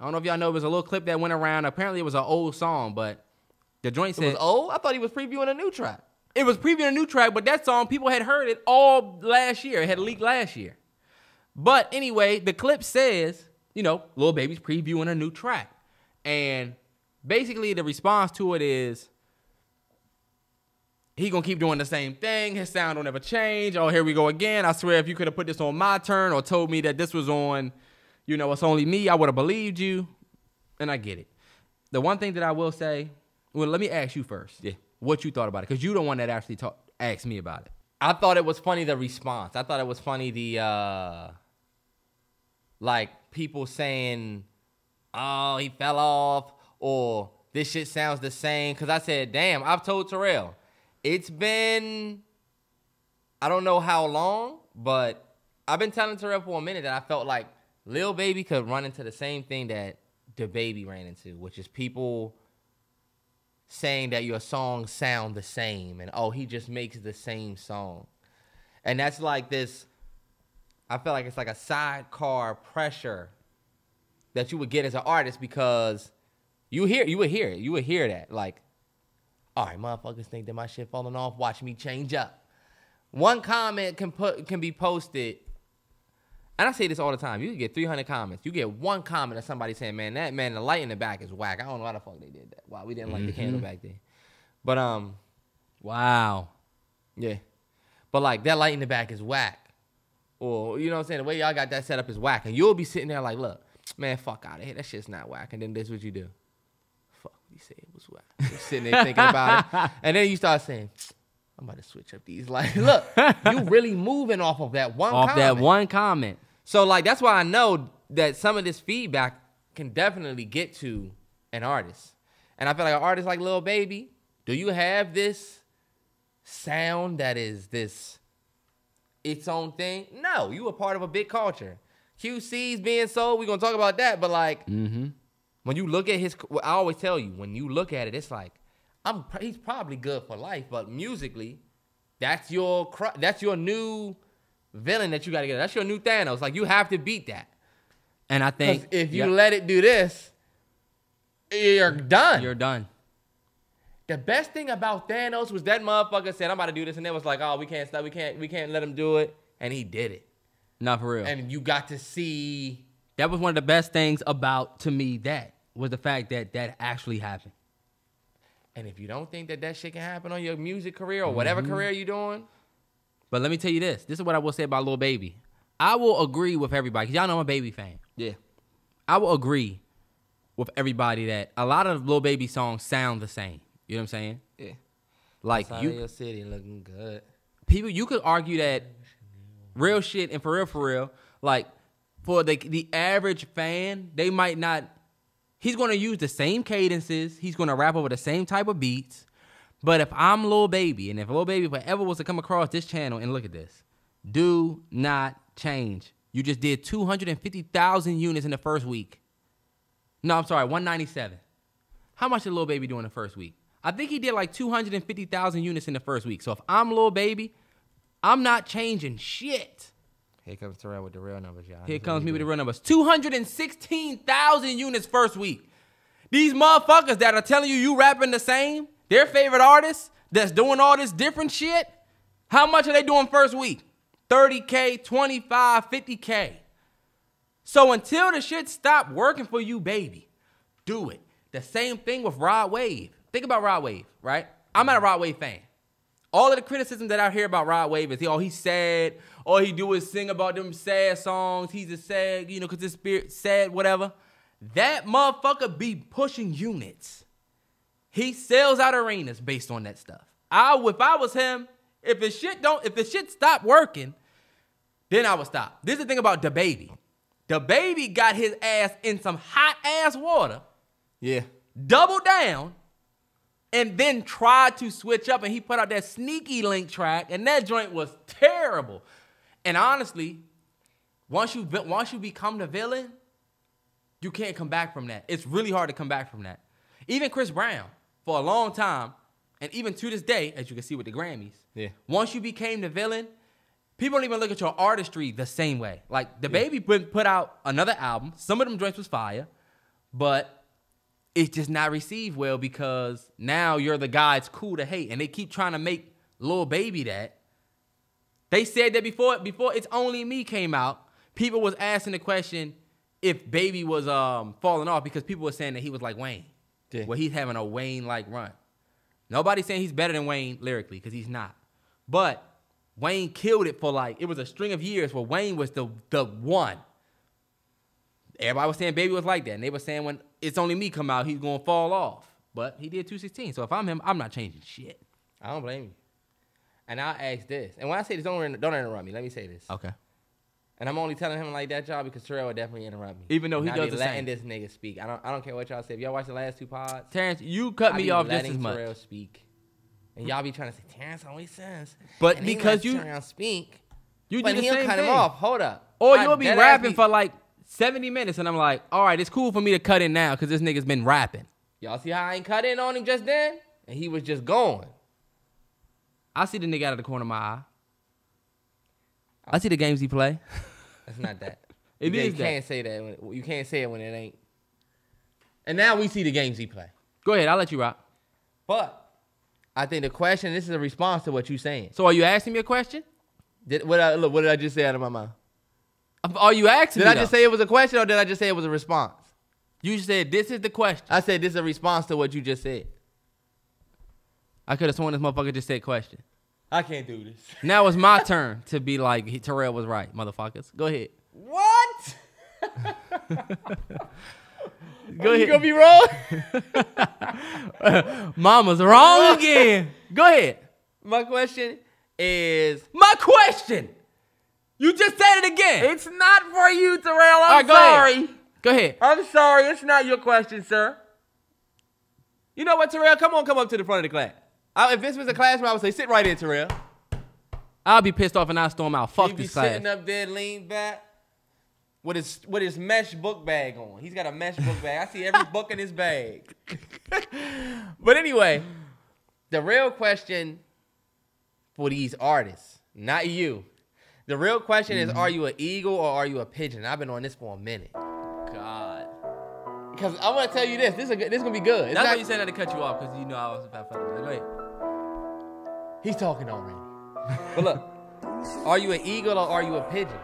I don't know if y'all know, it was a little clip that went around. Apparently, it was an old song, but the joint said... It was old? I thought he was previewing a new track. It was previewing a new track, but that song, people had heard it all last year. It had leaked last year. But anyway, the clip says, you know, Lil Baby's previewing a new track. And basically, the response to it is, he gonna keep doing the same thing. His sound don't ever change. Oh, here we go again. I swear, if you could have put this on my turn or told me that this was on, you know, It's Only Me, I would have believed you. And I get it. The one thing that I will say, well, let me ask you first. Yeah. What you thought about it, because you the one that actually asked me about it. I thought it was funny, the response. I thought it was funny, the, like, people saying, oh, he fell off, or this shit sounds the same. Because I said, damn, I've told Terrell, it's been, I don't know how long, but I've been telling Terrell for a minute that I felt like Lil Baby could run into the same thing that DaBaby ran into, which is people saying that your songs sound the same and, oh, he just makes the same song. And that's like this, I feel like it's like a sidecar pressure that you would get as an artist, because you would hear that. Like, all right, motherfuckers think that my shit falling off, watch me change up. One comment can be posted, and I say this all the time, you can get 300 comments. You get one comment of somebody saying, man, the light in the back is whack. I don't know why the fuck they did that. Wow, we didn't like the candle back there. But, wow. Yeah. But, like, that light in the back is whack. Or, you know what I'm saying, the way y'all got that set up is whack. And you'll be sitting there like, look, man, fuck out of here. That shit's not whack. And then this is what you do. Fuck, you say it was whack. You're sitting there thinking about it. And then you start saying, I'm about to switch up these lights. Look, you really moving off of that one comment. Off that one comment. So, like, that's why I know that some of this feedback can definitely get to an artist. And I feel like an artist like Lil Baby, do you have this sound that is this its own thing? No, you a part of a big culture. QC's being sold, we're going to talk about that. But, like, when you look at his, I always tell you, when you look at it, it's like, he's probably good for life, but musically, that's your new villain that you got to get. That's your new Thanos. Like, you have to beat that. And I think if you let it do this, you're done. You're done. The best thing about Thanos was that motherfucker said, I'm about to do this, and it was like, oh, we can't stop, we can't let him do it. And he did it. Not for real. And you got to see. That was one of the best things about, to me, that was the fact that that actually happened. And if you don't think that that shit can happen on your music career or whatever career you're doing. But let me tell you this. This is what I will say about Lil Baby. I will agree with everybody, because y'all know I'm a Baby fan. Yeah. I will agree with everybody that a lot of Lil Baby songs sound the same. You know what I'm saying? Yeah. Like, your city looking good. People, you could argue that real shit and for real, like, for the average fan, they might not, he's going to use the same cadences. He's going to rap over the same type of beats. But if I'm Lil Baby, and if Lil Baby forever was to come across this channel, and look at this, do not change. You just did 250,000 units in the first week. No, I'm sorry, 197. How much did Lil Baby do in the first week? I think he did like 250,000 units in the first week. So if I'm Lil Baby, I'm not changing shit. Here comes Terrell with the real numbers, y'all. Here comes me with the real numbers. 216,000 units first week. These motherfuckers that are telling you rapping the same, their favorite artists that's doing all this different shit, how much are they doing first week? 30K, 25, 50K. So until the shit stop working for you, baby, do it. The same thing with Rod Wave. Think about Rod Wave, right? I'm not a Rod Wave fan. All of the criticism that I hear about Rod Wave is, oh, he's sad. All he do is sing about them sad songs. He's a sad, you know, because his spirit sad, whatever. That motherfucker be pushing units. He sells out arenas based on that stuff. If I was him, if the shit stopped working, then I would stop. This is the thing about DaBaby. DaBaby got his ass in some hot ass water. Yeah. Doubled down. And then tried to switch up, and he put out that Sneaky Link track, and that joint was terrible. And honestly, once you become the villain, you can't come back from that. It's really hard to come back from that. Even Chris Brown, for a long time, and even to this day, as you can see with the Grammys, once you became the villain, people don't even look at your artistry the same way. Like, DaBaby put out another album. Some of them joints was fire. but it's just not received well because now you're the guy it's cool to hate, and they keep trying to make Lil Baby that. They said that before It's Only Me came out, people was asking the question if Baby was falling off because people were saying that he was like Wayne. Yeah. Well, he's having a Wayne-like run. Nobody's saying he's better than Wayne lyrically because he's not. But Wayne killed it for it was a string of years where Wayne was the one. Everybody was saying Baby was like that. And they were saying when It's Only Me come out, he's going to fall off. But he did 216. So if I'm him, I'm not changing shit. I don't blame you. And I'll ask this. And when I say this, don't interrupt me. Let me say this. Okay. And I'm only telling him like that, y'all, because Terrell would definitely interrupt me. Even though he does the letting same. This nigga speak. I don't care what y'all say. If y'all watch the last 2 pods, Terrance, you cut me off just as much. Terrell speak. And y'all be trying to say, Terrance always says. But and because you Terrell speak, you but do the he'll same cut thing. him off. Hold up. Or you'll be rapping for 70 minutes, and I'm like, all right, it's cool for me to cut in now because this nigga's been rapping. Y'all see how I ain't cut in on him just then? And he was just going. I see the nigga out of the corner of my eye. I see the games he play. That's not that. You can't say that. You can't say it when it ain't. And now we see the games he play. Go ahead. I'll let you rock. But I think the question, this is a response to what you're saying. So are you asking me a question? What did I just say out of my mouth? Are you asking me, Did I just say it was a question or did I just say it was a response? You said this is the question. I said this is a response to what you just said. I could have sworn this motherfucker just said question. I can't do this. Now it's my turn to be like, Terrell was right, motherfuckers. Go ahead. What? Go ahead. You gonna be wrong? Mama's wrong again. Go ahead. My question is... My question! You just said it again. It's not for you, Terrell. I'm go sorry. Ahead. Go ahead. I'm sorry. It's not your question, sir. You know what, Terrell? Come up to the front of the class. If this was a classroom, I would say, sit right in, Terrell. I'll be pissed off and I'll storm out. Fuck this class. He'd be sitting up there, lean back, with his mesh book bag on. He's got a mesh book bag. I see every book in his bag. But anyway, the real question for these artists, not you. The real question is, are you an eagle or are you a pigeon? I've been on this for a minute. God. Because I want to tell you this. This is going to be good. That's why you said that to cut you off, because you know I was about to. Go ahead. He's talking already. But look, are you an eagle or are you a pigeon?